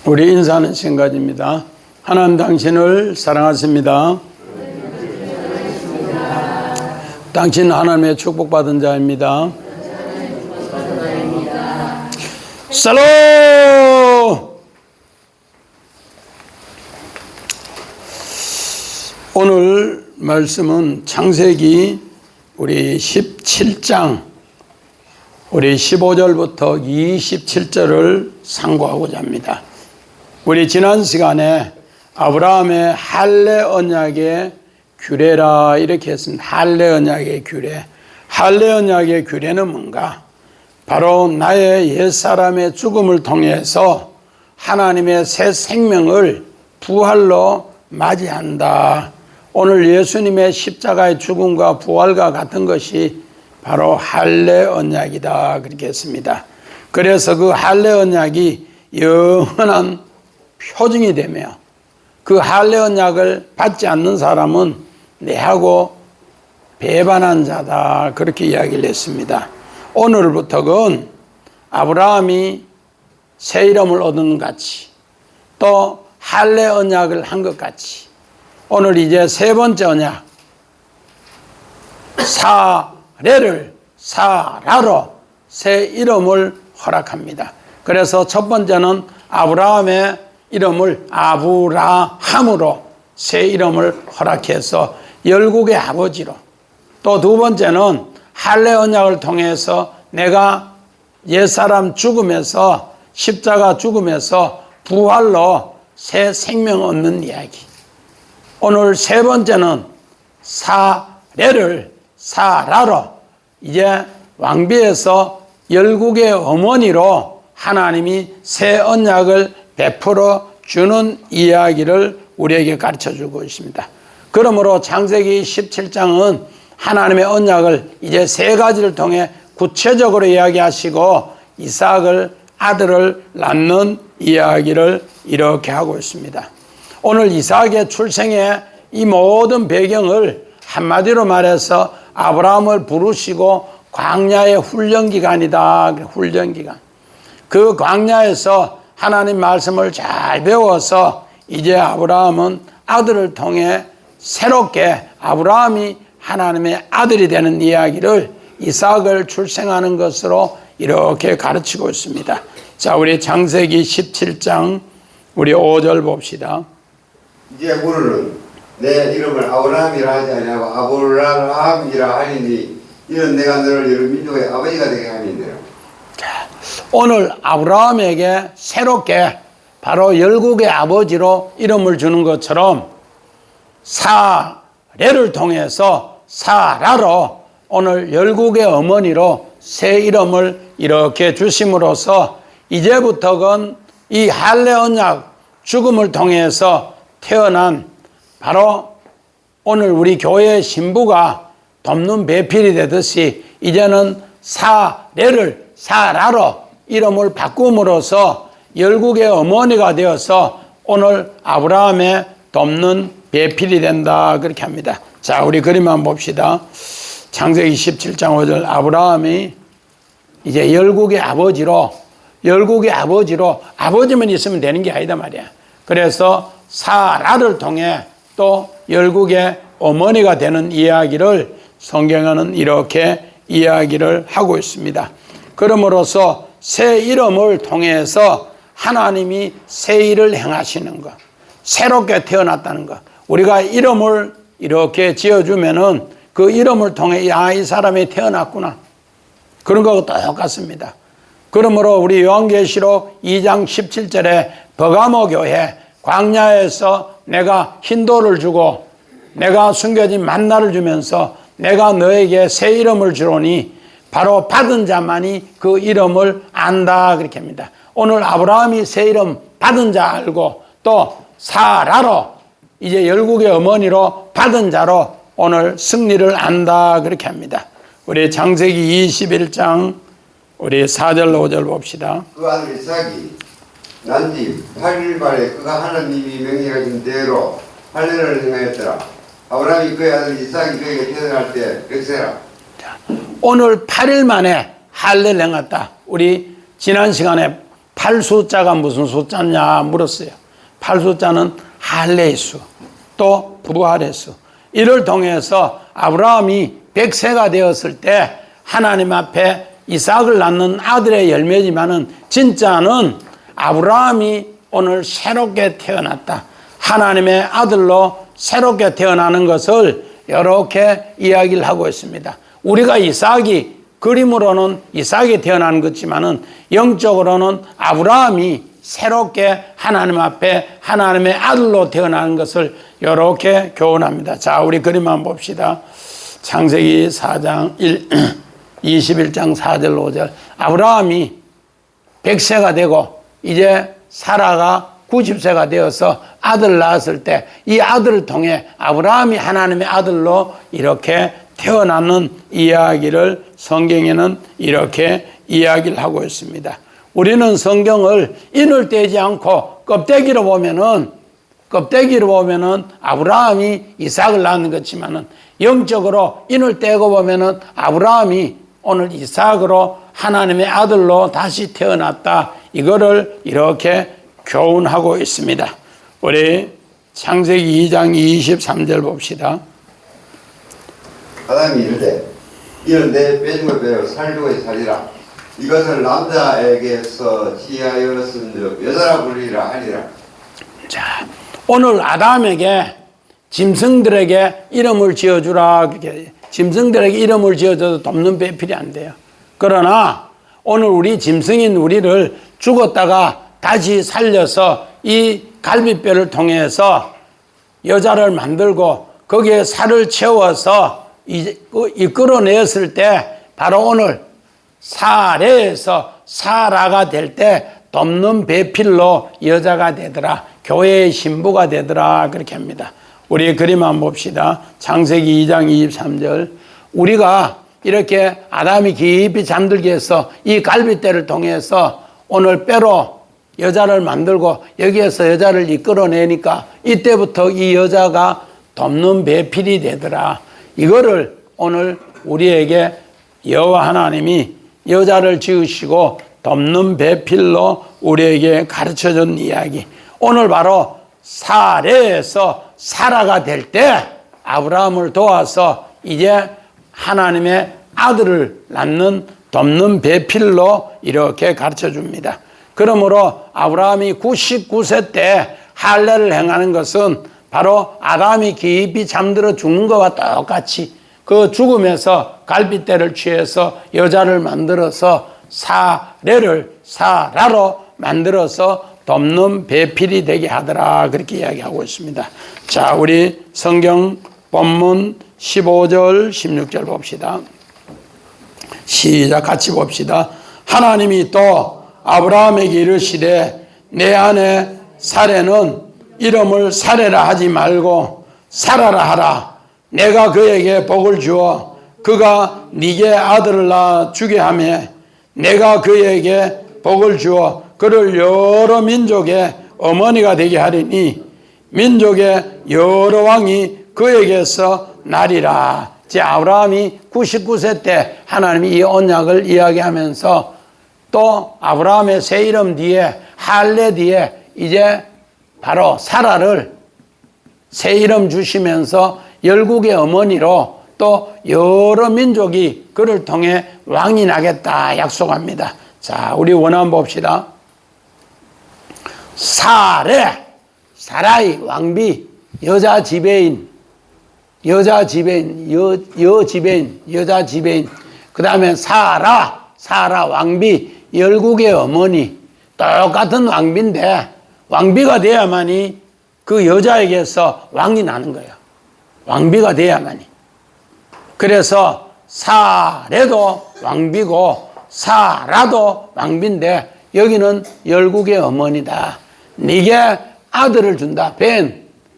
우리 인사하는 시간입니다. 하나님 당신을 사랑하십니다. 당신은 하나님의 축복받은 자입니다. 살롬! 오늘 말씀은 창세기 우리 17장 우리 15절부터 27절을 상고하고자 합니다. 우리 지난 시간에 아브라함의 할례 언약의 규례라 이렇게 했습니다. 할례 언약의 규례. 할례 언약의 규례는 뭔가? 바로 나의 옛사람의 죽음을 통해서 하나님의 새 생명을 부활로 맞이한다. 오늘 예수님의 십자가의 죽음과 부활과 같은 것이 바로 할례 언약이다 그렇게 했습니다. 그래서 그 할례 언약이 영원한 표징이 되며 그 할례 언약을 받지 않는 사람은 내하고 배반한 자다 그렇게 이야기를 했습니다. 오늘부터는 아브라함이 새 이름을 얻은 것 같이 또 할례 언약을 한 것 같이 오늘 이제 세 번째 언약 사례를 사라로 새 이름을 허락합니다. 그래서 첫 번째는 아브라함의 이름을 아브라함으로 새 이름을 허락해서 열국의 아버지로, 또 두 번째는 할례 언약을 통해서 내가 옛사람 죽음에서 십자가 죽음에서 부활로 새 생명 얻는 이야기. 오늘 세 번째는 사례를 사라로 이제 왕비에서 열국의 어머니로 하나님이 새 언약을 베풀어 주는 이야기를 우리에게 가르쳐 주고 있습니다. 그러므로 창세기 17장은 하나님의 언약을 이제 세 가지를 통해 구체적으로 이야기하시고 이삭을 아들을 낳는 이야기를 이렇게 하고 있습니다. 오늘 이삭의 출생의 이 모든 배경을 한마디로 말해서 아브라함을 부르시고 광야의 훈련기간이다. 훈련기간. 그 광야에서 하나님 말씀을 잘 배워서 이제 아브라함은 아들을 통해 새롭게 아브라함이 하나님의 아들이 되는 이야기를 이삭을 출생하는 것으로 이렇게 가르치고 있습니다. 자, 우리 창세기 17장 우리 5절 봅시다. 이제 오늘은 내 이름을 아브라함이라 하지 아니하고 아브라함이라 하리니 이는 내가 너를 여러 민족의 아버지가 되게 함이니라. 오늘 아브라함에게 새롭게 바로 열국의 아버지로 이름을 주는 것처럼 사례를 통해서 사라로 오늘 열국의 어머니로 새 이름을 이렇게 주심으로써 이제부터는 이 할례 언약 죽음을 통해서 태어난 바로 오늘 우리 교회의 신부가 돕는 배필이 되듯이 이제는 사례를 사라로 이름을 바꿈으로써 열국의 어머니가 되어서 오늘 아브라함의 돕는 배필이 된다 그렇게 합니다. 자, 우리 그림 한번 봅시다. 창세기 17장 5절 아브라함이 이제 열국의 아버지로 아버지만 있으면 되는 게 아니다 말이야. 그래서 사라를 통해 또 열국의 어머니가 되는 이야기를 성경에는 이렇게 이야기를 하고 있습니다. 그러므로서 새 이름을 통해서 하나님이 새 일을 행하시는 것, 새롭게 태어났다는 것. 우리가 이름을 이렇게 지어주면은 그 이름을 통해 이 사람이 태어났구나. 그런 거하고 똑같습니다. 그러므로 우리 요한계시록 2장 17절에 버가모 교회 광야에서 내가 흰돌을 주고 내가 숨겨진 만나를 주면서 내가 너에게 새 이름을 주노니 바로 받은 자만이 그 이름을 안다 그렇게 합니다. 오늘 아브라함이 새 이름 받은 자 알고 또 사라로 이제 열국의 어머니로 받은 자로 오늘 승리를 안다 그렇게 합니다. 우리 창세기 21장 우리 4절 5절 봅시다. 그 아들 이삭이 난지 8일 만에 그가 하나님이 명령하신 대로 할례를 행하였더라. 아브라함이 그의 아들 이삭이 그에게 태어날 때 백세라. 오늘 8일 만에 할례를 행했다. 우리 지난 시간에 8 숫자가 무슨 숫자냐 물었어요. 8 숫자는 할례수, 또 부활의수. 이를 통해서 아브라함이 100세가 되었을 때 하나님 앞에 이삭을 낳는 아들의 열매지만은 진짜는 아브라함이 오늘 새롭게 태어났다. 하나님의 아들로 새롭게 태어나는 것을 이렇게 이야기를 하고 있습니다. 우리가 이삭이 그림으로는 이삭이 태어난 것지만은 영적으로는 아브라함이 새롭게 하나님 앞에 하나님의 아들로 태어나는 것을 이렇게 교훈합니다. 자, 우리 그림 한번 봅시다. 창세기 4장 21장 4절 5절. 아브라함이 100세가 되고 이제 사라가 90세가 되어서 아들을 낳았을 때 이 아들을 통해 아브라함이 하나님의 아들로 이렇게 태어나는 이야기를 성경에는 이렇게 이야기를 하고 있습니다. 우리는 성경을 인을 떼지 않고 껍데기로 보면은 아브라함이 이삭을 낳는 것지만은 영적으로 인을 떼고 보면은 아브라함이 오늘 이삭으로 하나님의 아들로 다시 태어났다. 이거를 이렇게 교훈하고 있습니다. 우리 창세기 2장 23절 봅시다. 아담이 이르되 이는 내 빼짐을 빼어 살려고 살리라. 이것을 남자에게서 지하였은즉 여자라 부르리라 하리라. 자, 오늘 아담에게 짐승들에게 이름을 지어주라. 짐승들에게 이름을 지어줘도 돕는 배필이 안 돼요. 그러나 오늘 우리 짐승인 우리를 죽었다가 다시 살려서 이 갈비뼈를 통해서 여자를 만들고 거기에 살을 채워서 이끌어냈을 때 바로 오늘 사례에서 사라가 될 때 돕는 배필로 여자가 되더라. 교회의 신부가 되더라. 그렇게 합니다. 우리 그림 한번 봅시다. 창세기 2장 23절. 우리가 이렇게 아담이 깊이 잠들게 해서 이 갈비뼈를 통해서 오늘 뼈로 여자를 만들고 여기에서 여자를 이끌어내니까 이때부터 이 여자가 돕는 배필이 되더라. 이거를 오늘 우리에게 여호와 하나님이 여자를 지으시고 돕는 배필로 우리에게 가르쳐준 이야기. 오늘 바로 사례에서 사라가 될 때 아브라함을 도와서 이제 하나님의 아들을 낳는 돕는 배필로 이렇게 가르쳐줍니다. 그러므로 아브라함이 99세 때 할례를 행하는 것은 바로 아담이 깊이 잠들어 죽는 것과 똑같이 그 죽음에서 갈빗대를 취해서 여자를 만들어서 사라로 만들어서 돕는 배필이 되게 하더라. 그렇게 이야기하고 있습니다. 자, 우리 성경 본문 15절 16절 봅시다. 시작 같이 봅시다. 하나님이 또 아브라함에게 이르시되 내 아내 사레는 이름을 사레라 하지 말고 사라라 하라. 내가 그에게 복을 주어 그가 네게 아들을 낳아 주게 하며 내가 그에게 복을 주어 그를 여러 민족의 어머니가 되게 하리니 민족의 여러 왕이 그에게서 나리라. 제 아브라함이 99세 때 하나님이 이 언약을 이야기하면서 또 아브라함의 새 이름 뒤에 할례 뒤에 이제 바로 사라를 새 이름 주시면서 열국의 어머니로 또 여러 민족이 그를 통해 왕이 나겠다 약속합니다. 자, 우리 원한 봅시다. 사라이 왕비, 여자 지배인, 여자 지배인. 그 다음에 사라 왕비, 열국의 어머니. 똑같은 왕비인데 왕비가 돼야만이 그 여자에게서 왕이 나는 거예요. 왕비가 돼야만이. 그래서 사례도 왕비고 사라도 왕비인데 여기는 열국의 어머니다. 네게 아들을 준다.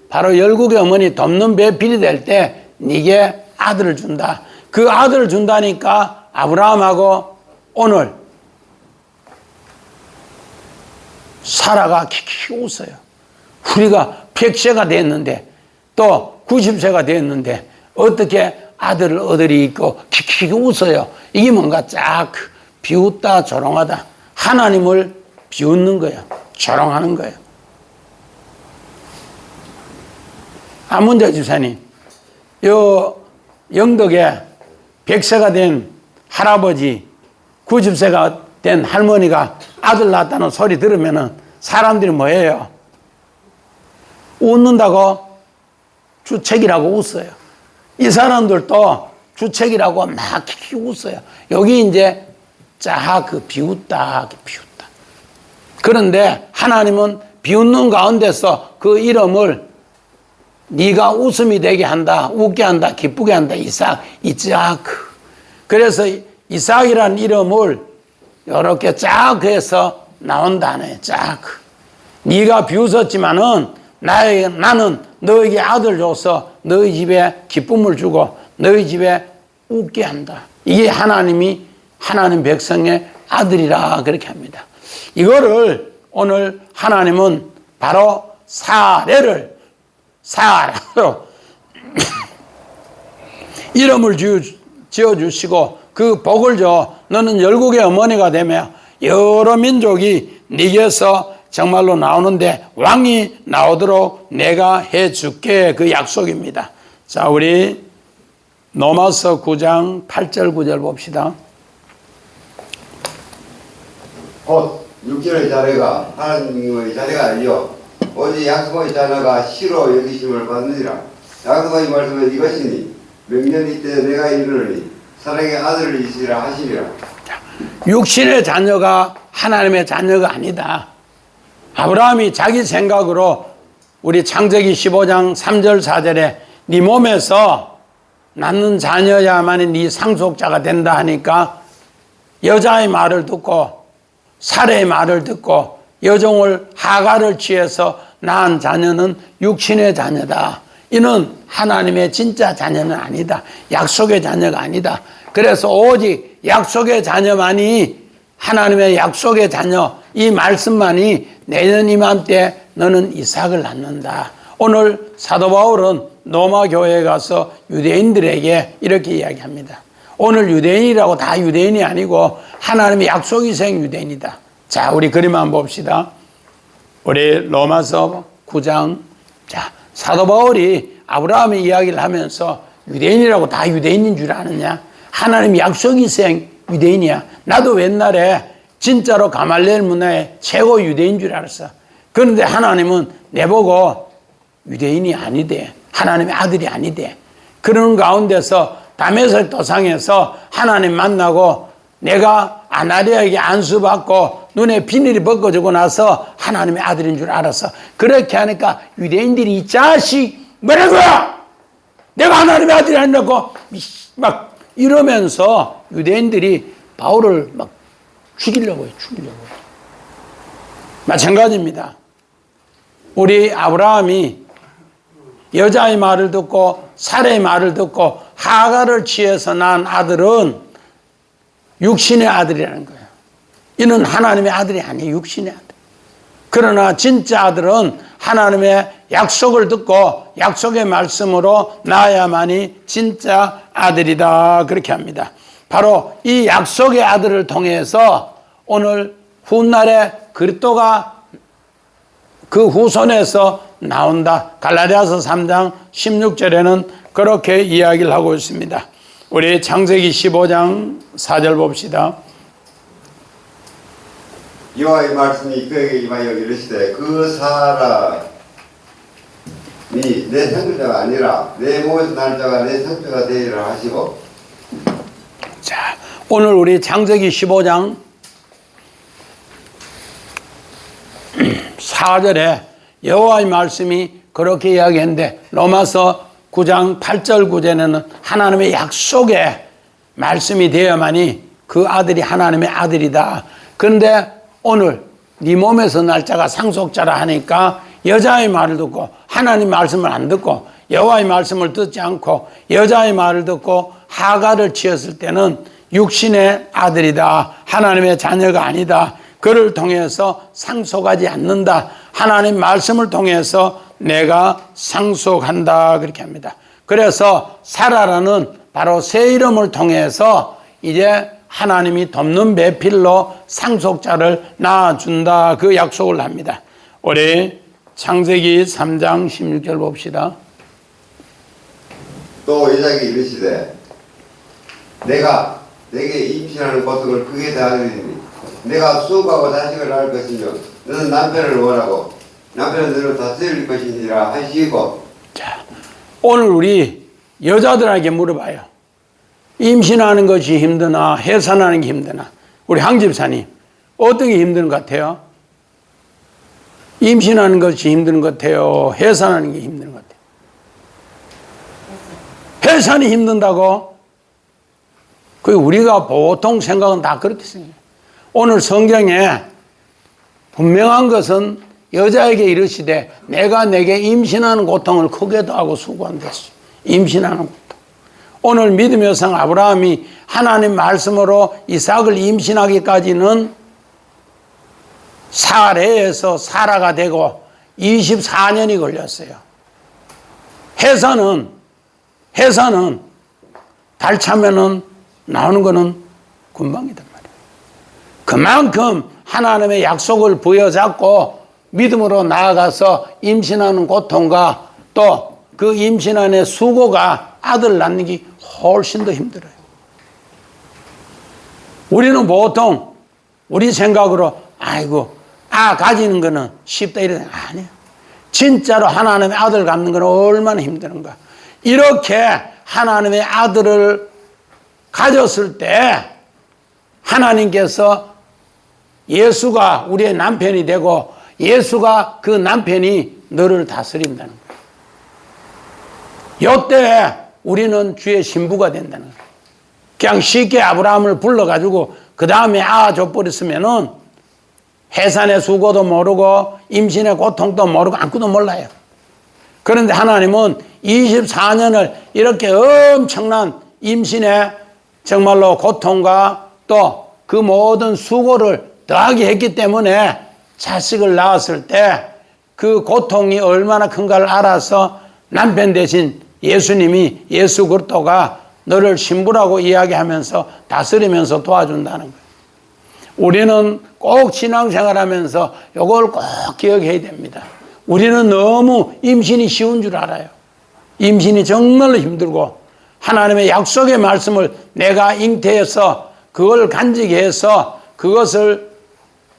바로 열국의 어머니 돕는 배필이 될 때 네게 아들을 준다. 그 아들을 준다니까 아브라함하고 오늘 사라가 킥킥 웃어요. 우리가 100세가 됐는데 또 90세가 됐는데 어떻게 아들이 있고 킥킥 웃어요. 이게 뭔가 쫙 비웃다 조롱하다. 하나님을 비웃는 거예요. 조롱하는 거예요. 아문자 집사님, 요 영덕에 100세가 된 할아버지, 90세가 된 할머니가 아들 낳았다는 소리 들으면은 사람들이 뭐예요? 웃는다고 주책이라고 웃어요. 이 사람들도 주책이라고 막 킥킥 웃어요. 여기 이제 비웃다. 그런데 하나님은 비웃는 가운데서 그 이름을 네가 웃음이 되게 한다, 웃게 한다, 기쁘게 한다. 이삭. 그래서 이삭이라는 이름을 이렇게 짝 해서 나온다네. 짝. 네가 비웃었지만은 나는 너에게 아들 줘서 너희 집에 기쁨을 주고 너희 집에 웃게 한다. 이게 하나님 백성의 아들이라 그렇게 합니다. 이거를 오늘 하나님은 바로 사라로 이름을 지어주시고 그 복을 줘. 너는 열국의 어머니가 되며 여러 민족이 네게서 정말로 나오는데 왕이 나오도록 내가 해줄게. 그 약속입니다. 자, 우리 로마서 9장 8절 9절 봅시다. 곧 육신의 자녀가 하나님의 자녀가 아니요 오직 약속의 자녀가 시로 여기심을 받느니라. 약속의 말씀은 이것이니 명년이 때 내가 이르노니 사랑의 아들을 있으리라 하시리라. 육신의 자녀가 하나님의 자녀가 아니다. 아브라함이 자기 생각으로 우리 창세기 15장 3절 4절에 네 몸에서 낳는 자녀야만이 네 상속자가 된다 하니까 여자의 말을 듣고 사례의 말을 듣고 여종을 하가를 취해서 낳은 자녀는 육신의 자녀다. 이는 하나님의 진짜 자녀는 아니다. 약속의 자녀가 아니다. 그래서 오직 약속의 자녀만이 하나님의 약속의 자녀, 이 말씀만이 내년 이맘때 너는 이삭을 낳는다. 오늘 사도 바울은 로마 교회에 가서 유대인들에게 이렇게 이야기합니다. 오늘 유대인이라고 다 유대인이 아니고 하나님의 약속이 생 유대인이다. 자, 우리 그림 한번 봅시다. 우리 로마서 9장. 자, 사도 바울이 아브라함의 이야기를 하면서 유대인이라고 다 유대인인 줄 아느냐? 하나님 약속이 생 유대인이야. 나도 옛날에 진짜로 가말리엘 문화의 최고 유대인 줄 알았어. 그런데 하나님은 내보고 유대인이 아니대. 하나님의 아들이 아니대. 그런 가운데서 다메섹 도상에서 하나님 만나고 내가 아나리아에게 안수받고 눈에 비닐이 벗겨지고 나서 하나님의 아들인 줄 알았어. 그렇게 하니까 유대인들이 이 자식 뭐라고 내가 하나님의 아들이 아니라고 막 이러면서 유대인들이 바울을 막 죽이려고 해요. 마찬가지입니다. 우리 아브라함이 여자의 말을 듣고 사례의 말을 듣고 하가를 취해서 낳은 아들은 육신의 아들이라는 거예요. 이는 하나님의 아들이 아니에요. 육신의 아들. 그러나 진짜 아들은 하나님의 약속을 듣고 약속의 말씀으로 낳아야만이 진짜 아들이다. 그렇게 합니다. 바로 이 약속의 아들을 통해서 오늘 훗날에 그리스도가 그 후손에서 나온다. 갈라디아서 3장 16절에는 그렇게 이야기를 하고 있습니다. 우리 창세기 15장 4절 봅시다. 여호와의 말씀이 그에게 임하여 이르시되 그 사람이 내 상주자가 아니라 내 몸에서 날 자가 내 상주자가 되리라 하시고. 자, 오늘 우리 창세기 15장 4절에 여호와의 말씀이 그렇게 이야기했는데 로마서 9장 8절 9절에는 하나님의 약속의 말씀이 되어야만이 그 아들이 하나님의 아들이다. 그런데 오늘 네 몸에서 날 자가 상속자라 하니까 여자의 말을 듣고 하나님 말씀을 안 듣고 여호와의 말씀을 듣지 않고 여자의 말을 듣고 하가를 취했을 때는 육신의 아들이다. 하나님의 자녀가 아니다. 그를 통해서 상속하지 않는다. 하나님 말씀을 통해서 내가 상속한다. 그렇게 합니다. 그래서 사라라는 바로 새 이름을 통해서 이제 하나님이 돕는 배필로 상속자를 낳아준다. 그 약속을 합니다. 우리 창세기 3장 16절 봅시다. 또 이삭이 이르시되 내가 내게 임신하는 고통을 크게 당하리니 내가 수고하고 자식을 낳을 것이며 너는 남편을 원하고 남편은 너를 다스릴 것이니라 하시고. 자, 오늘 우리 여자들에게 물어봐요. 임신하는 것이 힘드나 해산하는 게 힘드나? 우리 황 집사님 어떤 게 힘든 것 같아요? 임신하는 것이 힘든 것 같아요? 해산하는 게 힘든 것 같아요? 해산이 힘든다고? 그 우리가 보통 생각은 다 그렇게 생각해요. 오늘 성경에 분명한 것은 여자에게 이르시되 내가 내게 임신하는 고통을 크게 더하고 수고한다 했어요. 임신하는 고통. 오늘 믿음의 여성 아브라함이 하나님 말씀으로 이삭을 임신하기까지는 사레에서 사라가 되고 24년이 걸렸어요. 해산은 달 차면은 나오는 거는 금방이단 말이에요. 그만큼 하나님의 약속을 부여잡고 믿음으로 나아가서 임신하는 고통과 또 그 임신 안에 수고가 아들 낳는 게 훨씬 더 힘들어요. 우리는 보통 우리 생각으로 아이고 가지는 거는 쉽다 이러는 아니에요. 진짜로 하나님의 아들 갖는 건 얼마나 힘든가. 이렇게 하나님의 아들을 가졌을 때 하나님께서 예수가 우리의 남편이 되고 예수가 그 남편이 너를 다스린다는 거예요. 이때 우리는 주의 신부가 된다는 거예요. 그냥 쉽게 아브라함을 불러가지고 그 다음에 줘버렸으면은 해산의 수고도 모르고 임신의 고통도 모르고 아무것도 몰라요. 그런데 하나님은 24년을 이렇게 엄청난 임신의 정말로 고통과 또 그 모든 수고를 더하게 했기 때문에 자식을 낳았을 때 그 고통이 얼마나 큰가를 알아서 남편 대신 예수님이 예수 그리스도가 너를 신부라고 이야기하면서 다스리면서 도와준다는 거예요. 우리는 꼭 신앙생활하면서 이걸 꼭 기억해야 됩니다. 우리는 너무 임신이 쉬운 줄 알아요. 임신이 정말로 힘들고 하나님의 약속의 말씀을 내가 잉태해서 그걸 간직히 해서 그것을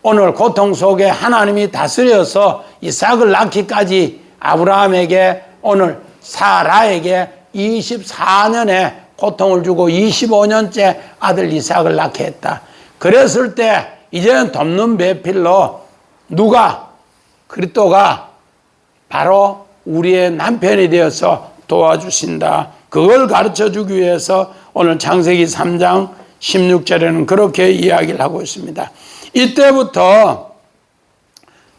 오늘 고통 속에 하나님이 다스려서 이삭을 낳기까지 아브라함에게 오늘 사라에게 24년의 고통을 주고 25년째 아들 이삭을 낳게 했다. 그랬을 때 이제는 돕는 배필로 누가 그리스도가 바로 우리의 남편이 되어서 도와주신다. 그걸 가르쳐주기 위해서 오늘 창세기 3장 16절에는 그렇게 이야기를 하고 있습니다. 이때부터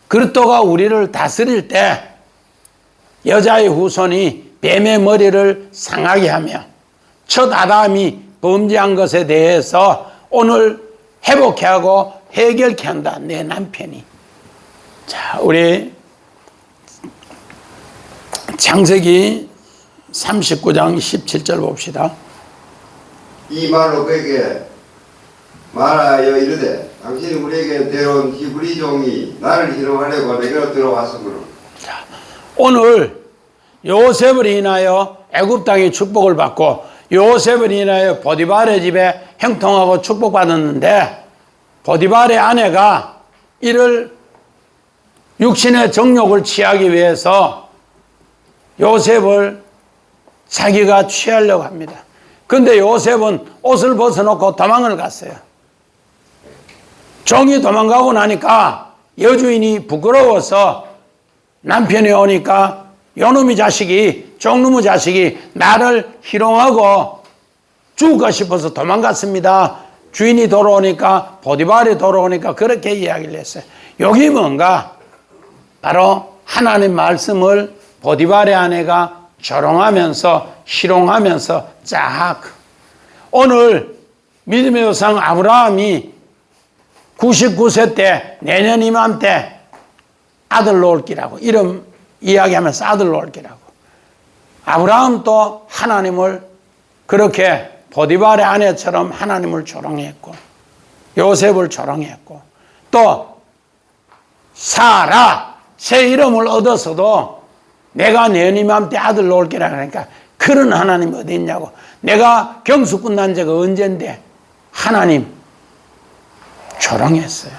그리스도가 우리를 다스릴 때 여자의 후손이 뱀의 머리를 상하게 하며 첫 아담이 범죄한 것에 대해서 오늘 회복해 하고 해결케 한다. 내 남편이. 자, 우리 창세기 39장 17절 봅시다. 이 말로 그에게 말하여 이르되 당신이 우리에게 데려온 히브리 종이 나를 희롱하려고 내게로 들어왔으므로. 자, 오늘 요셉을 인하여 애굽 땅의 축복을 받고 요셉을 인하여 보디발의 집에 형통하고 축복받았는데 보디발의 아내가 이를 육신의 정욕을 취하기 위해서 요셉을 자기가 취하려고 합니다. 그런데 요셉은 옷을 벗어놓고 도망을 갔어요. 종이 도망가고 나니까 여주인이 부끄러워서 남편이 오니까 요놈의 자식이 종놈의 자식이 나를 희롱하고 죽을까 싶어서 도망갔습니다. 주인이 돌아오니까 보디발이 돌아오니까 그렇게 이야기를 했어요. 여기 뭔가 바로 하나님 말씀을 보디발의 아내가 조롱하면서 희롱하면서 쫙 오늘 믿음의 조상 아브라함이 99세 때 내년 이맘때 아들 놓을 기라고 이름 이야기하면서 아들 놓을 기라고 아브라함도 하나님을 그렇게 보디발의 아내처럼 하나님을 조롱했고 요셉을 조롱했고 또 사라 새 이름을 얻어서도 내가 내님 맘때 아들 놓을 게라 그러니까 그런 하나님 어디 있냐고. 내가 경수 끝난 지가 언젠데 하나님 조롱했어요.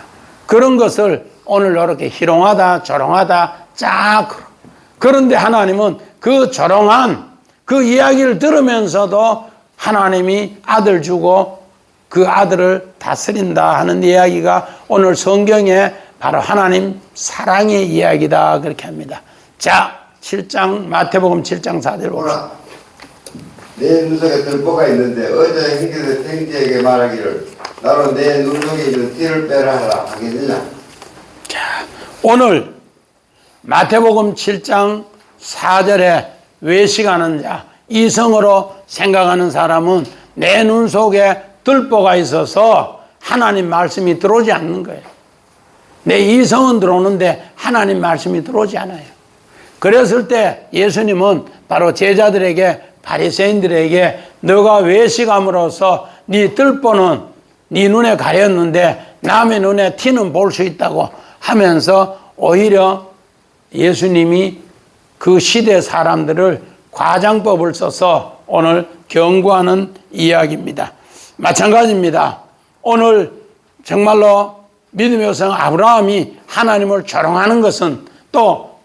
그런 것을 오늘 이렇게 희롱하다 조롱하다 쫙 그런데 하나님은 그 조롱한 그 이야기를 들으면서도 하나님이 아들 주고 그 아들을 다스린다 하는 이야기가 오늘 성경에 바로 하나님 사랑의 이야기다 그렇게 합니다. 자 7장 마태복음 7장 4절 봅시다. 내 눈속에 들보가 있는데 어제 형제에게 말하기를 나로 내 눈속에 있는 티를 빼라 하라 하겠느냐. 자 오늘 마태복음 7장 4절에 외식하는 자 이성으로 생각하는 사람은 내 눈 속에 들보가 있어서 하나님 말씀이 들어오지 않는 거예요. 내 이성은 들어오는데 하나님 말씀이 들어오지 않아요. 그랬을 때 예수님은 바로 제자들에게 바리새인들에게 너가 외식함으로써 네 들보는 네 눈에 가렸는데 남의 눈에 티는 볼 수 있다고 하면서 오히려 예수님이 그 시대 사람들을 과장법을 써서 오늘 경고하는 이야기입니다. 마찬가지입니다. 오늘 정말로 믿음의 여성 아브라함이 하나님을 조롱하는 것은 또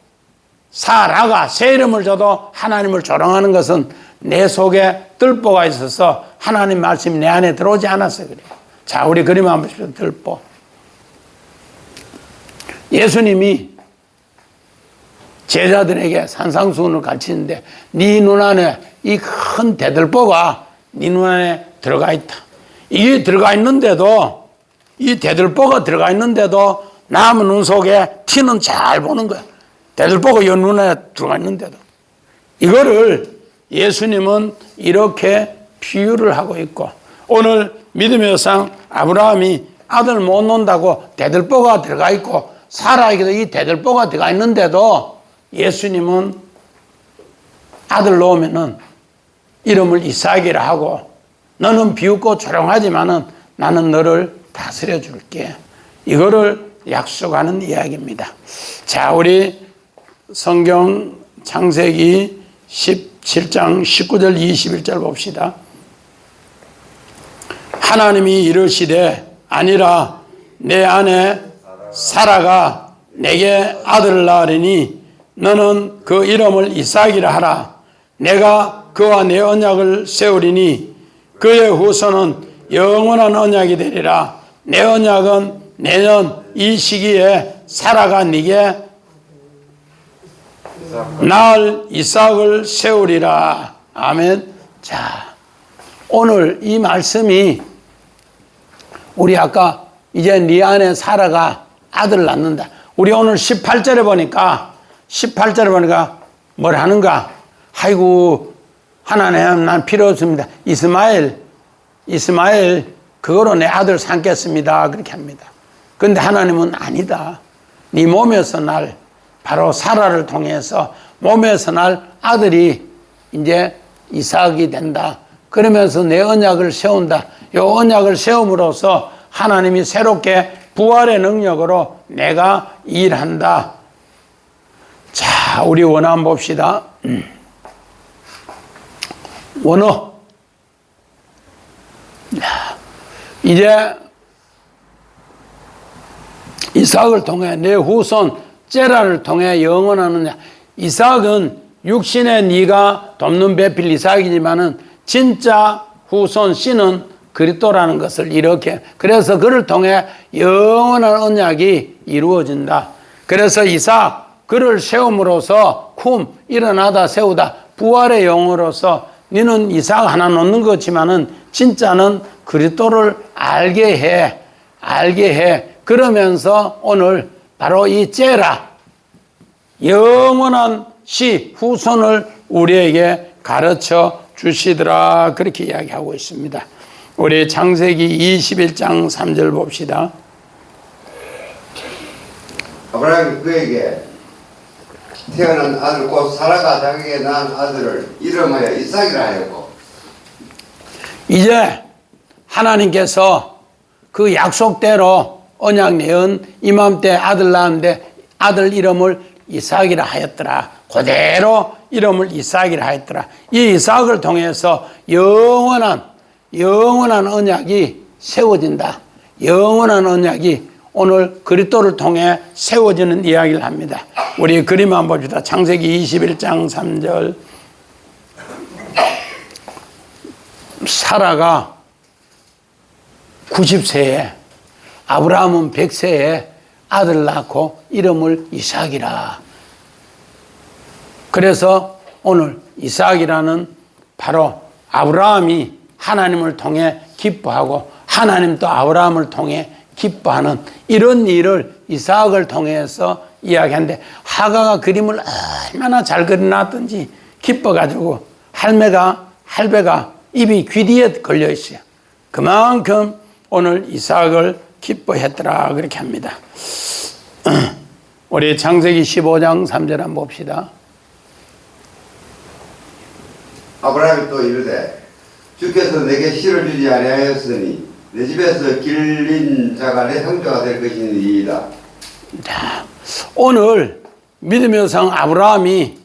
사라가 새 이름을 줘도 하나님을 조롱하는 것은 내 속에 들보가 있어서 하나님 말씀이 내 안에 들어오지 않아서 그래요. 자, 우리 그림 한번 보십시오. 들보. 예수님이 제자들에게 산상수훈을 가르치는데 네 눈 안에 이 큰 대들보가 네 눈 안에 들어가 있다. 이게 들어가 있는데도 이 대들보가 들어가 있는데도 남의 눈 속에 티는 잘 보는 거야. 대들보가 이 눈에 들어가 있는데도 이거를 예수님은 이렇게 비유를 하고 있고 오늘 믿음의 여상 아브라함이 아들 못 놓는다고 대들보가 들어가 있고 사라에게도 이 대들보가 들어가 있는데도 예수님은 아들 놓으면은 이름을 이삭이라 하고 너는 비웃고 조롱하지만은 나는 너를 다스려 줄게. 이거를 약속하는 이야기입니다. 자, 우리 성경 창세기 17장 19절 21절 봅시다. 하나님이 이르시되 아니라 내 아내 사라가 내게 아들을 낳으리니 너는 그 이름을 이삭이라 하라. 내가 그와 내 언약을 세우리니 그의 후손은 영원한 언약이 되리라. 내 언약은 내년 이 시기에 사라가 네게 낳을 이삭을 세우리라. 아멘. 자, 오늘 이 말씀이 우리 아까 이제 네 안에 사라가 아들을 낳는다. 우리 오늘 18절에 보니까 뭘 하는가? 아이고 하나님 난 필요 없습니다. 이스마엘 그거로 내 아들 삼겠습니다. 그렇게 합니다. 그런데 하나님은 아니다. 네 몸에서 날 바로 사라를 통해서 몸에서 날 아들이 이제 이삭이 된다. 그러면서 내 언약을 세운다. 이 언약을 세움으로써 하나님이 새롭게 부활의 능력으로 내가 일한다. 자, 우리 원어 한번 봅시다. 원어. 이제 이삭을 통해 내 후손 제라를 통해 영원하느냐. 이삭은 육신의 네가 돕는 배필 이삭이지만은 진짜 후손 씨는 그리스도라는 것을 이렇게 그래서 그를 통해 영원한 언약이 이루어진다. 그래서 이삭 그를 세움으로써 일어나다 세우다 부활의 영으로서 너는 이삭 하나 놓는 거지만은 진짜는 그리스도를 알게 해. 그러면서 오늘 바로 이 제라 영원한 씨 후손을 우리에게 가르쳐 주시더라. 그렇게 이야기하고 있습니다. 우리 창세기 21장 3절 봅시다. 아브라함이 그에게 태어난 아들 곧 사라가 자기에게 낳은 아들을 이름하여 이삭이라 하였고 이제 하나님께서 그 약속대로 언약 내은 이맘때 아들 낳았는데 아들 이름을 이삭이라 하였더라. 그대로 이름을 이삭이라 하였더라. 이 이삭을 통해서 영원한 언약이 세워진다. 영원한 언약이 오늘 그리스도를 통해 세워지는 이야기를 합니다. 우리 그림 한번 봅시다. 창세기 21장 3절. 사라가 90세에 아브라함은 100세에 아들 낳고 이름을 이삭이라. 그래서 오늘 이삭이라는 바로 아브라함이 하나님을 통해 기뻐하고 하나님도 아브라함을 통해 기뻐하는 이런 일을 이삭을 통해서 이야기하는데, 하가가 그림을 얼마나 잘 그려놨든지 기뻐가지고 할배가 입이 귀 뒤에 걸려 있어요. 그만큼 오늘 이삭을 기뻐했더라 그렇게 합니다. 우리 창세기 15장 3절 한번 봅시다. 아브라함이 또 이르되 주께서 내게 씨를 주지 아니하였으니 내 집에서 길린 자가 내 형제가 될 것이니이다. 자, 오늘 믿음의 성 아브라함이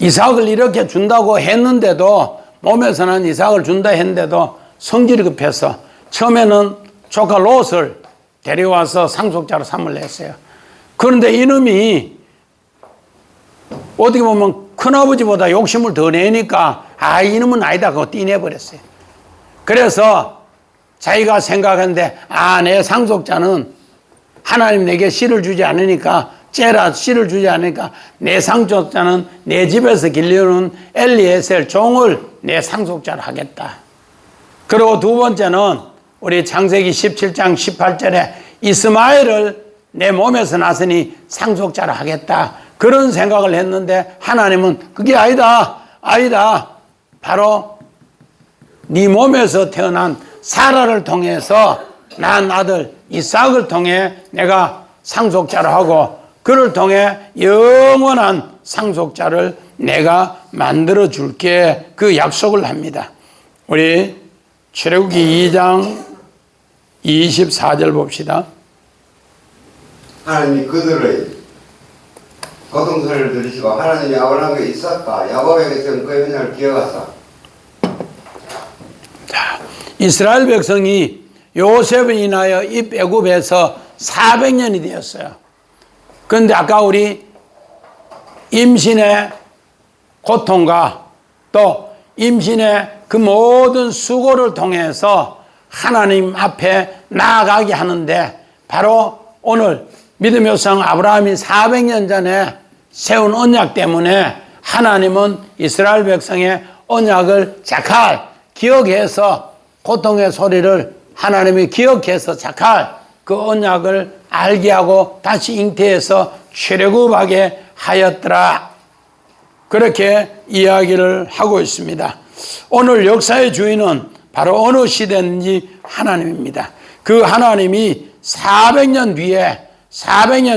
이삭을 이렇게 준다고 했는데도, 몸에서는 이삭을 준다 했는데도 성질이 급해서 처음에는 조카 롯을 데려와서 상속자로 삼으려 했어요. 그런데 이놈이 어떻게 보면 큰아버지보다 욕심을 더 내니까 이놈은 아니다 그거 띠내버렸어요. 그래서 자기가 생각하는데 내 상속자는 하나님 내게 씨를 주지 않으니까, 째라 씨를 주지 않으니까 내 상속자는 내 집에서 길러오는 엘리에셀 종을 내 상속자로 하겠다. 그리고 두 번째는 우리 창세기 17장 18절에 이스마엘을 내 몸에서 났으니 상속자로 하겠다. 그런 생각을 했는데 하나님은 그게 아니다. 바로 네 몸에서 태어난 사라를 통해서 난 아들 이삭을 통해 내가 상속자로 하고 그를 통해 영원한 상속자를 내가 만들어 줄게, 그 약속을 합니다. 우리 출애굽기 2장 24절 봅시다. 하나님이 그들의 고통소리를 들으시고 하나님이 아브라함과 이삭과 야곱에게 세운 그 언약을 기억하사. 자, 이스라엘 백성이 요셉을 인하여 이 애굽에서 400년이 되었어요. 그런데 아까 우리 임신의 고통과 또 임신의 그 모든 수고를 통해서 하나님 앞에 나아가게 하는데, 바로 오늘 믿음의 성 아브라함이 400년 전에 세운 언약 때문에 하나님은 이스라엘 백성의 언약을 잘 기억해서, 고통의 소리를 하나님이 기억해서 잘 그 언약을 알게 하고 다시 잉태해서 출애굽하게 하였더라. 그렇게 이야기를 하고 있습니다. 오늘 역사의 주인은 바로 어느 시대인지 하나님입니다. 그 하나님이 400년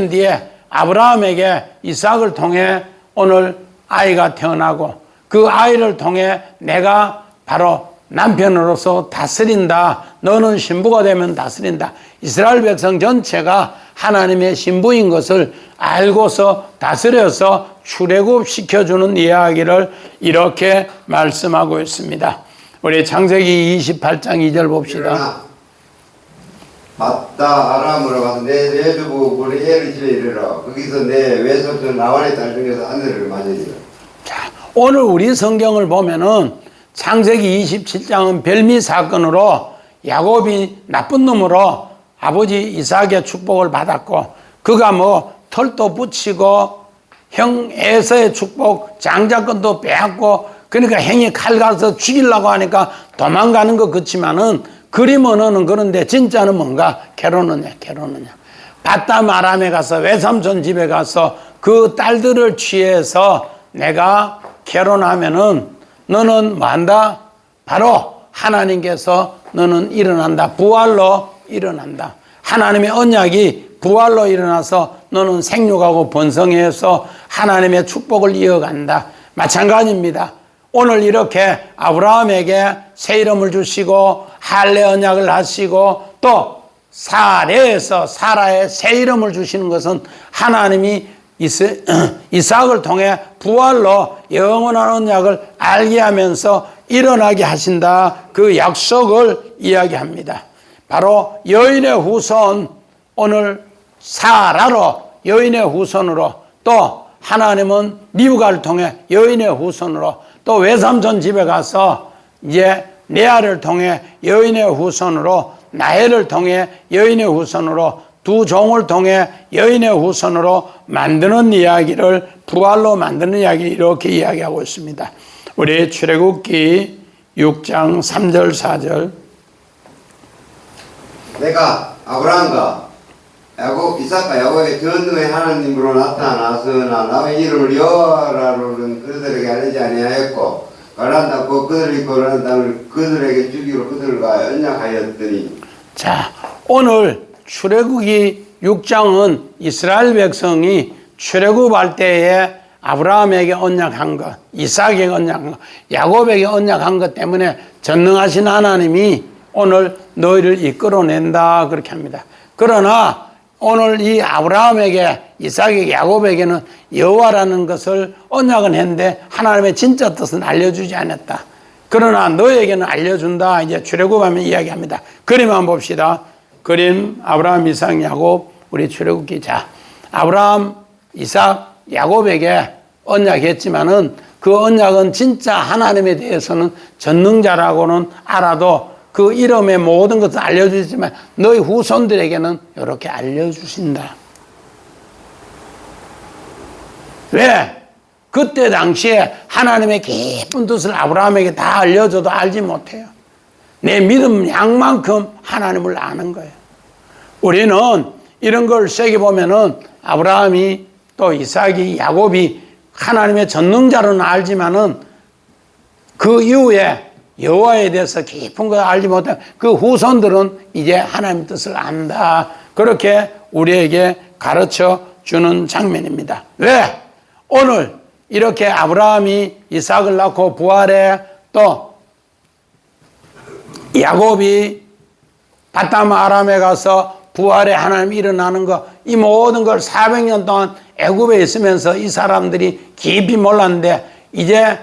뒤에 아브라함에게 이삭을 통해 오늘 아이가 태어나고 그 아이를 통해 내가 바로 남편으로서 다스린다. 너는 신부가 되면 다스린다. 이스라엘 백성 전체가 하나님의 신부인 것을 알고서 다스려서 출애굽시켜주는 이야기를 이렇게 말씀하고 있습니다. 우리 창세기 28장 2절 봅시다. 맞다 아람으로 가서 내 외주부 우리 에리 집에 이르러 거기서 내 외손주 나완의 딸 중에서 아내를 맞으리라. 자, 오늘 우리 성경을 보면은 창세기 27장은 별미 사건으로 야곱이 나쁜 놈으로 아버지 이삭의 축복을 받았고, 그가 털도 붙이고 형 에서의 축복 장자권도 빼앗고, 그러니까 형이 칼 가서 죽이려고 하니까 도망가는 것 같지만은 그림은 그런데 진짜는 뭔가? 결혼하냐. 바담 아람에 가서 외삼촌 집에 가서 그 딸들을 취해서 내가 결혼하면은 너는 뭐한다? 바로 하나님께서 너는 일어난다. 부활로 일어난다. 하나님의 언약이 부활로 일어나서 너는 생육하고 번성해서 하나님의 축복을 이어간다. 마찬가지입니다. 오늘 이렇게 아브라함에게 새 이름을 주시고 할례 언약을 하시고 또 사레에서 사라의 새 이름을 주시는 것은 하나님이 이삭을 통해 부활로 영원한 언약을 알게 하면서 일어나게 하신다. 그 약속을 이야기합니다. 바로 여인의 후손, 오늘 사라로 여인의 후손으로, 또 하나님은 리브가를 통해 여인의 후손으로, 또 외삼촌 집에 가서 이제 레아를 통해 여인의 후손으로, 나헬을 통해 여인의 후손으로, 두 종을 통해 여인의 후손으로 만드는 이야기를, 부활로 만드는 이야기, 이렇게 이야기하고 있습니다. 우리 출애굽기 6장 3절 4절. 내가 아브라함과 이삭과 야곱의 전후의 하나님으로 나타나서나 나의 이름을 여호와라로는 그들에게 알리지 아니하였고 가나안 땅과 그들이 거하는 땅을 그들에게 주기로 그들과 언약하였더니. 자, 오늘 출애굽기 6장은 이스라엘 백성이 출애굽할 때에 아브라함에게 언약한 것, 이삭에게 언약한 것, 야곱에게 언약한 것 때문에 전능하신 하나님이 오늘 너희를 이끌어낸다, 그렇게 합니다. 그러나 오늘 이 아브라함에게, 이삭에게, 야곱에게는 여호와라는 것을 언약은 했는데 하나님의 진짜 뜻은 알려주지 않았다. 그러나 너에게는 알려준다. 이제 출애굽하면 이야기합니다. 그림 한번 봅시다. 그림, 아브라함, 이삭, 야곱. 우리 출애굽기. 자, 아브라함, 이삭, 야곱에게 언약했지만은 그 언약은 진짜 하나님에 대해서는 전능자라고는 알아도 그 이름의 모든 것을 알려주지만 너희 후손들에게는 이렇게 알려주신다. 왜? 그때 당시에 하나님의 깊은 뜻을 아브라함에게 다 알려줘도 알지 못해요. 내 믿음 양만큼 하나님을 아는 거예요. 우리는 이런 걸 세게 보면은 아브라함이 또 이삭이, 야곱이 하나님의 전능자로는 알지만은 그 이후에 여호와에 대해서 깊은 걸 알지 못한 그 후손들은 이제 하나님의 뜻을 안다. 그렇게 우리에게 가르쳐 주는 장면입니다. 왜? 오늘 이렇게 아브라함이 이삭을 낳고 부활해, 또 야곱이 바담 아람에 가서 부활에 하나님이 일어나는 거, 이 모든 걸 400년 동안 애굽에 있으면서 이 사람들이 깊이 몰랐는데 이제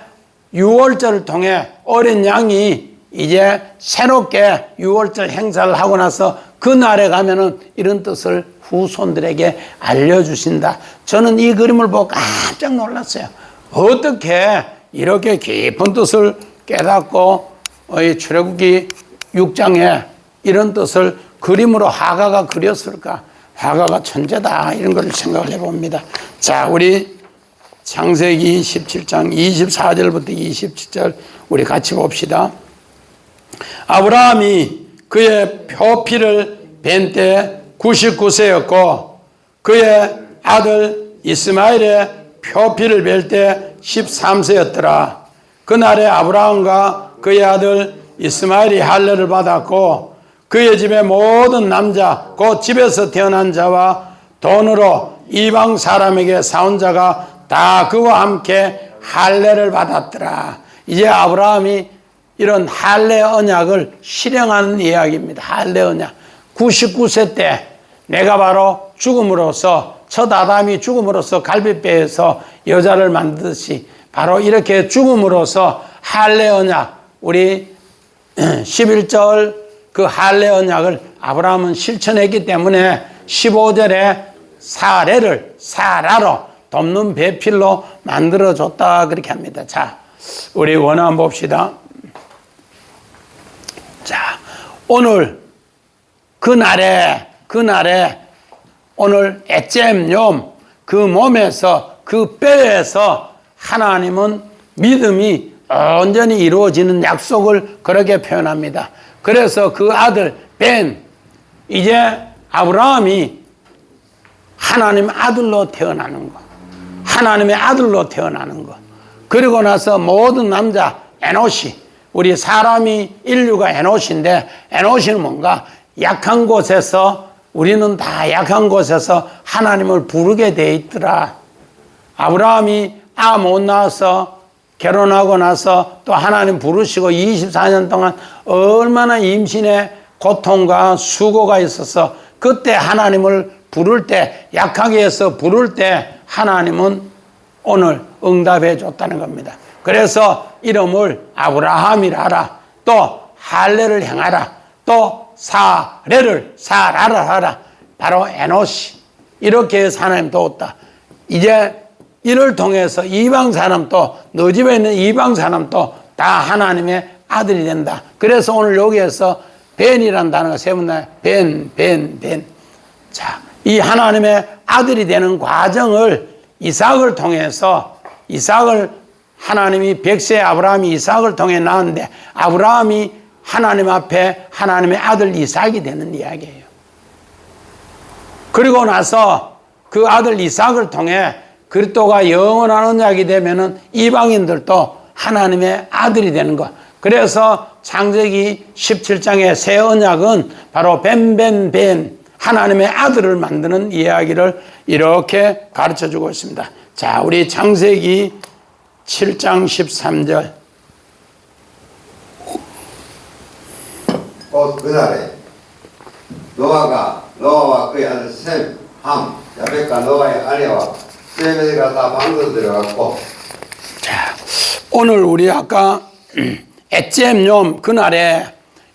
유월절을 통해 어린 양이 이제 새롭게 유월절 행사를 하고 나서 그날에 가면은 이런 뜻을 후손들에게 알려주신다. 저는 이 그림을 보고 깜짝 놀랐어요. 어떻게 이렇게 깊은 뜻을 깨닫고 이 출애굽기 6장에 이런 뜻을 그림으로 화가가 그렸을까? 화가가 천재다, 이런 걸 생각을 해봅니다. 자, 우리 창세기 17장 24절부터 27절 우리 같이 봅시다. 아브라함이 그의 표피를 벤 때 99세였고 그의 아들 이스마엘의 표피를 벨 때 13세였더라. 그날에 아브라함과 그의 아들 이스마엘이 할례를 받았고 그의 집의 모든 남자 곧 집에서 태어난 자와 돈으로 이방 사람에게 사온 자가 다 그와 함께 할례를 받았더라. 이제 아브라함이 이런 할례 언약을 실행하는 이야기입니다. 할례 언약. 99세 때 내가 바로 죽음으로써, 첫 아담이 죽음으로써 갈빗배에서 여자를 만드듯이 바로 이렇게 죽음으로써 할례 언약, 우리 11절 그 할례 언약을 아브라함은 실천했기 때문에 15절에 사례를 사라로 돕는 배필로 만들어줬다, 그렇게 합니다. 자, 우리 원어 봅시다. 자, 오늘 그날에 오늘 에젬뇽 그 몸에서 그 뼈에서 하나님은 믿음이 온전히 이루어지는 약속을 그렇게 표현합니다. 그래서 그 아들 벤, 이제 아브라함이 하나님 아들로 태어나는 것, 하나님의 아들로 태어나는 것, 그리고 나서 모든 남자 에노시, 우리 사람이 인류가 에노시인데 에노시는 뭔가 약한 곳에서, 우리는 다 약한 곳에서 하나님을 부르게 돼 있더라. 아브라함이 못 낳아서 결혼하고 나서 또 하나님 부르시고 24년 동안 얼마나 임신의 고통과 수고가 있어서 그때 하나님을 부를 때, 약하게 해서 부를 때 하나님은 오늘 응답해 줬다는 겁니다. 그래서 이름을 아브라함이라 하라, 또 할례를 행하라, 또 사라를 하라. 바로 에노시. 이렇게 해서 하나님 도왔다. 이제 이를 통해서 이방 사람도, 너 집에 있는 이방 사람도 다 하나님의 아들이 된다. 그래서 오늘 여기에서 벤이라는 단어가 세 번 나와요. 벤. 자, 이 하나님의 아들이 되는 과정을 이삭을 통해서, 이삭을 하나님이 백세 아브라함이 이삭을 통해 낳았는데, 아브라함이 하나님 앞에 하나님의 아들 이삭이 되는 이야기예요. 그리고 나서 그 아들 이삭을 통해 그리스도가 영원한 언약이 되면은 이방인들도 하나님의 아들이 되는 것. 그래서 창세기 17장의 새 언약은 바로 벤 하나님의 아들을 만드는 이야기를 이렇게 가르쳐 주고 있습니다. 자, 우리 창세기 7장 13절. 곧 그날에 노아와 그의 아들 셈, 함, 야벳과 노아의 아내와 셈에가 다 방으로 들어갔고. 자, 오늘 우리 아까 엣잼뇽 그날에,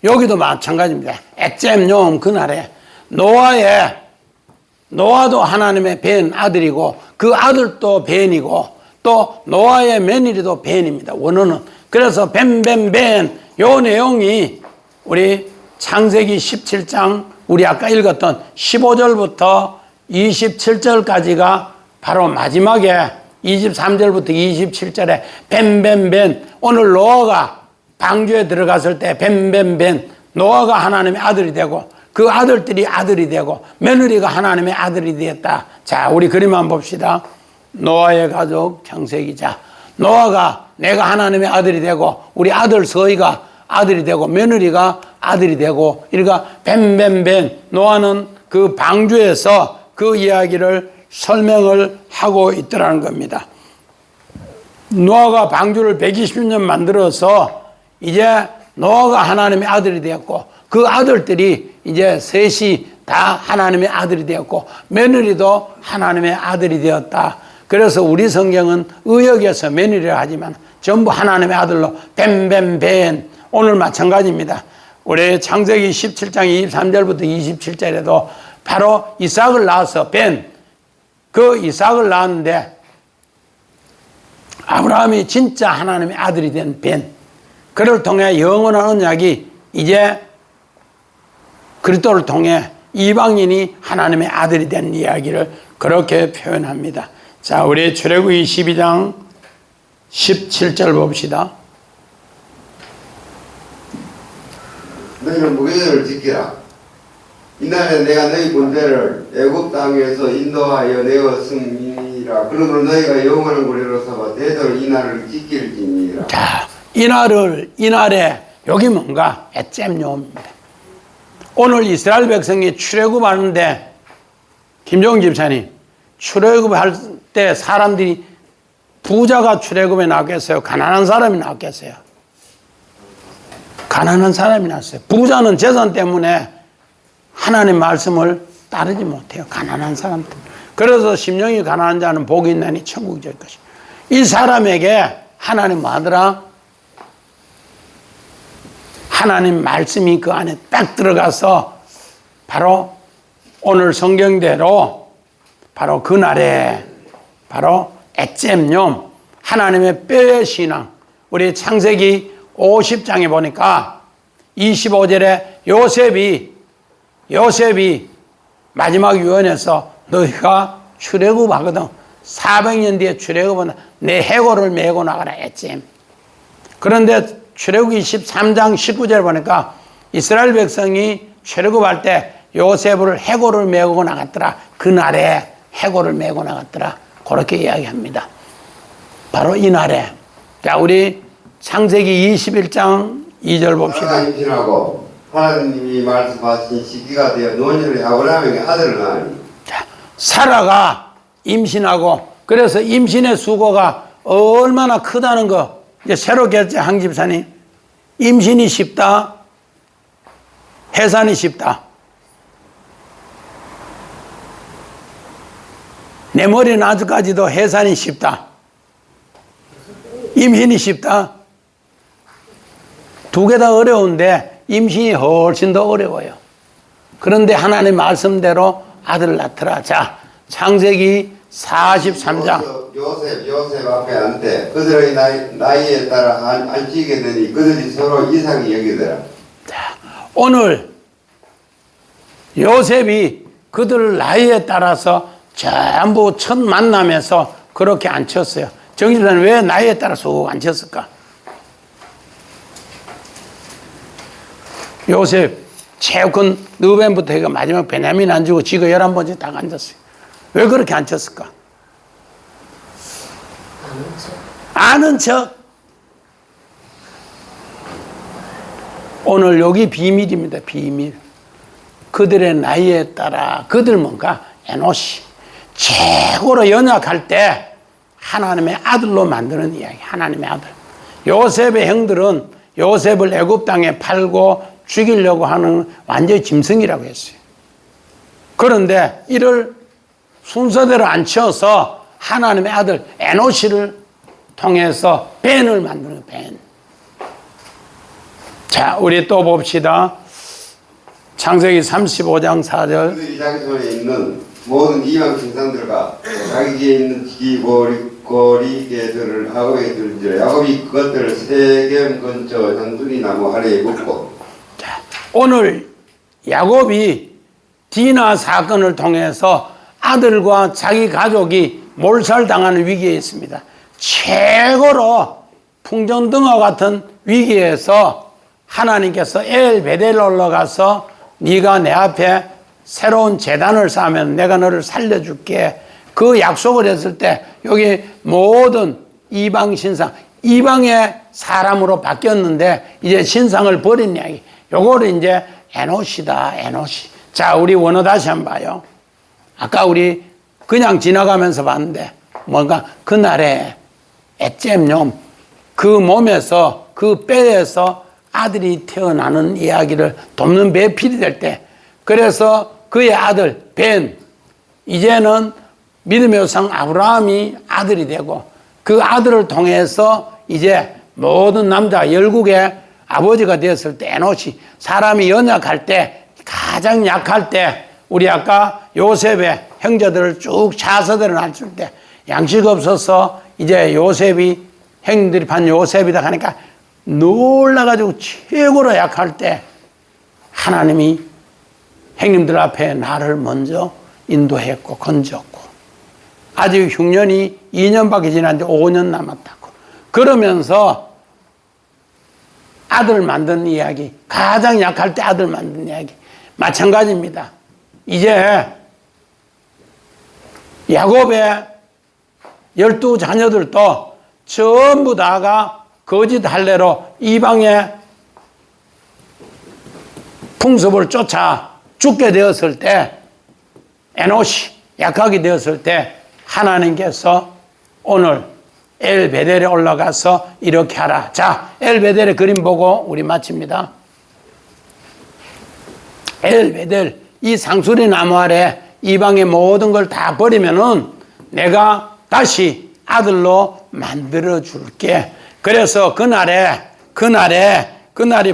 여기도 마찬가지입니다. 엣잼뇽 그날에 노아도 하나님의 벤 아들이고 그 아들도 벤이고 또 노아의 며느리도 벤입니다. 원어는. 그래서 벤 요 내용이 우리 창세기 17장 우리 아까 읽었던 15절부터 27절까지가 바로 마지막에 23절부터 27절에 벤 오늘 노아가 방주에 들어갔을 때 벤 노아가 하나님의 아들이 되고 그 아들들이 아들이 되고 며느리가 하나님의 아들이 되었다. 자, 우리 그림 한번 봅시다. 노아의 가족 창세기자. 노아가 내가 하나님의 아들이 되고 우리 아들 서희가 아들이 되고 며느리가 아들이 되고, 그러니까 벤 노아는 그 방주에서 그 이야기를 설명을 하고 있더라는 겁니다. 노아가 방주를 120년 만들어서 이제 노아가 하나님의 아들이 되었고 그 아들들이 이제 셋이 다 하나님의 아들이 되었고 며느리도 하나님의 아들이 되었다. 그래서 우리 성경은 의역에서 며느리라 하지만 전부 하나님의 아들로 벤 오늘 마찬가지입니다. 우리 창세기 17장 23절부터 27절에도 바로 이삭을 낳아서 그 이삭을 낳았는데 아브라함이 진짜 하나님의 아들이 된 그를 통해 영원한 언약이 이제 그리스도를 통해 이방인이 하나님의 아들이 된 이야기를 그렇게 표현합니다. 자, 우리 출애굽기 22장 17절 봅시다. 너희는 무교절을 지키라. 이날에 내가 너희 군대를 애굽 땅에서 인도하여 내어 승리라. 그러므로 너희가 영원한 구례로 삼아 대대로 이날을 지킬지니라. 자, 이날에 여기 뭔가 엣잼뇽입니다. 오늘 이스라엘 백성이 출애굽하는데 김종훈 집사님, 출애굽할 때 사람들이 부자가 출애굽에 나왔겠어요? 가난한 사람이 나왔겠어요? 가난한 사람이 나왔어요. 부자는 재산 때문에 하나님 말씀을 따르지 못해요. 가난한 사람들. 그래서 심령이 가난한 자는 복이 있나니 천국이 될 것이다. 이 사람에게 하나님 뭐 하더라? 하나님 말씀이 그 안에 딱 들어가서 바로 오늘 성경대로 바로 그날에 바로 엣잼뇽 하나님의 뼈의 신앙. 우리 창세기 50장에 보니까 25절에 요셉이 마지막 유언에서 너희가 출애굽하거든 400년 뒤에 출애굽은 내 해골을 메고 나가라 엣잼. 그런데 출애굽기 13장 19절 보니까 이스라엘 백성이 출애굽할 때 요셉을 해골을 메고 나갔더라. 그날에 해골을 메고 나갔더라. 그렇게 이야기합니다. 바로 이날에. 자, 우리 창세기 21장 2절 봅시다. 사라가 임신하고 하나님이 말씀하신 시기가 되어 노년에 아브라함에게 아들을 낳으니. 자, 사라가 임신하고 그래서 임신의 수고가 얼마나 크다는 거 이제 새롭게 한 집사님, 임신이 쉽다, 해산이 쉽다. 내 머리는 아직까지도 해산이 쉽다. 임신이 쉽다. 두 개 다 어려운데 임신이 훨씬 더 어려워요. 그런데 하나님 말씀대로 아들을 낳더라. 자, 창세기 43장. 요셉 앞에 앉되 그들의 나이에 따라 앉히게 되니 그들이 서로 이상히 여기더라. 자, 오늘 요셉이 그들 나이에 따라서 전부 첫 만남에서 그렇게 앉혔어요. 정집사는 왜 나이에 따라 쑥 앉혔을까? 요셉 최근 큰 르벤부터 해가 마지막 베냐민 안 주고 지가 11번째 딱 앉았어요. 왜 그렇게 앉혔을까? 아는 척. 오늘 여기 비밀입니다. 비밀. 그들의 나이에 따라 그들 뭔가 에노시 최고로 연약할 때 하나님의 아들로 만드는 이야기. 하나님의 아들. 요셉의 형들은 요셉을 애굽 땅에 팔고 죽이려고 하는 완전히 짐승이라고 했어요. 그런데 이를 순서대로 안 치어서 하나님의 아들 에노시를 통해서 벤을 만드는 벤. 자, 우리 또 봅시다. 창세기 35장 4절. 그들이 자기 손에 있는 모든 이방 신상들과 자기에게 있는 기고리개들을 야곱에게 들은지라 야곱이 그것들을 세겜 근처 장수리 나무 아래에 묻고. 자, 오늘 야곱이 디나 사건을 통해서 아들과 자기 가족이 몰살당하는 위기에 있습니다. 최고로 풍전등화 같은 위기에서 하나님께서 엘베델 올라가서 네가 내 앞에 새로운 제단을 쌓으면 내가 너를 살려줄게. 그 약속을 했을 때 여기 모든 이방 신상, 이방의 사람으로 바뀌었는데 이제 신상을 버린 이야기. 요거를 이제 에노시다, 에노시. 자, 우리 원어 다시 한번 봐요. 아까 우리 그냥 지나가면서 봤는데 뭔가 그날에 에잼뇽 그 몸에서 그 뼈에서 아들이 태어나는 이야기를 돕는 배필이 될 때 그래서 그의 아들 벤 이제는 믿음의 조상 아브라함이 아들이 되고 그 아들을 통해서 이제 모든 남자 열국의 아버지가 되었을 때 에노시 사람이 연약할 때 가장 약할 때 우리 아까 요셉의 형제들을 쭉 차서들을 놨을 때 양식 없어서 이제 요셉이 형들이 반 요셉이다 하니까 놀라가지고 최고로 약할 때 하나님이 형님들 앞에 나를 먼저 인도했고 건졌고 아직 흉년이 2년밖에 지났는데 5년 남았다고 그러면서 아들 만든 이야기 가장 약할 때 아들 만든 이야기 마찬가지입니다. 이제 야곱의 12자녀들도 전부 다가 거짓 할례로 이방의 풍습을 쫓아 죽게 되었을 때 에노시 약하게 되었을 때 하나님께서 오늘 엘베델에 올라가서 이렇게 하라. 자, 엘베델의 그림 보고 우리 마칩니다. 엘베델 이 상수리 나무 아래 이방의 모든 걸 다 버리면은 내가 다시 아들로 만들어 줄게. 그래서 그날이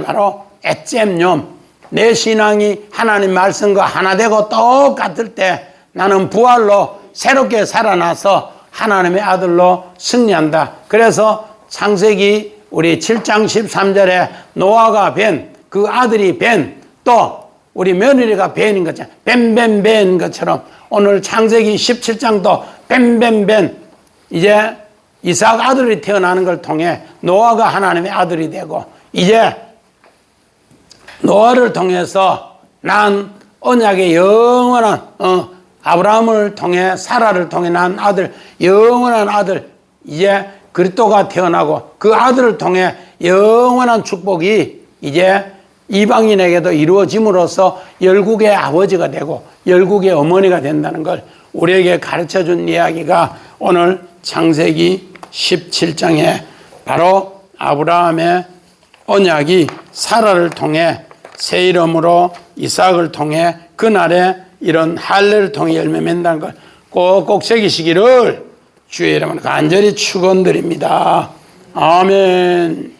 바로 에잼뇽 내 신앙이 하나님 말씀과 하나 되고 똑같을 때 나는 부활로 새롭게 살아나서 하나님의 아들로 승리한다. 그래서 창세기 우리 7장 13절에 노아가 벤, 그 아들이 벤, 또 우리 며느리가 벤인 것처럼 벤벤벤인 것처럼 오늘 창세기 17장도 벤벤벤 이제 이삭 아들이 태어나는 걸 통해 노아가 하나님의 아들이 되고 이제 노아를 통해서 난 언약의 영원한 아브라함을 통해 사라를 통해 난 아들 영원한 아들 이제 그리스도가 태어나고 그 아들을 통해 영원한 축복이 이제 이방인에게도 이루어짐으로써 열국의 아버지가 되고 열국의 어머니가 된다는 걸 우리에게 가르쳐준 이야기가 오늘 창세기 17장에 바로 아브라함의 언약이 사라를 통해 새 이름으로 이삭을 통해 그날에 이런 할례를 통해 열매 맺는다는 걸 꼭꼭 새기시기를 주의 이름으로 간절히 축원드립니다. 아멘.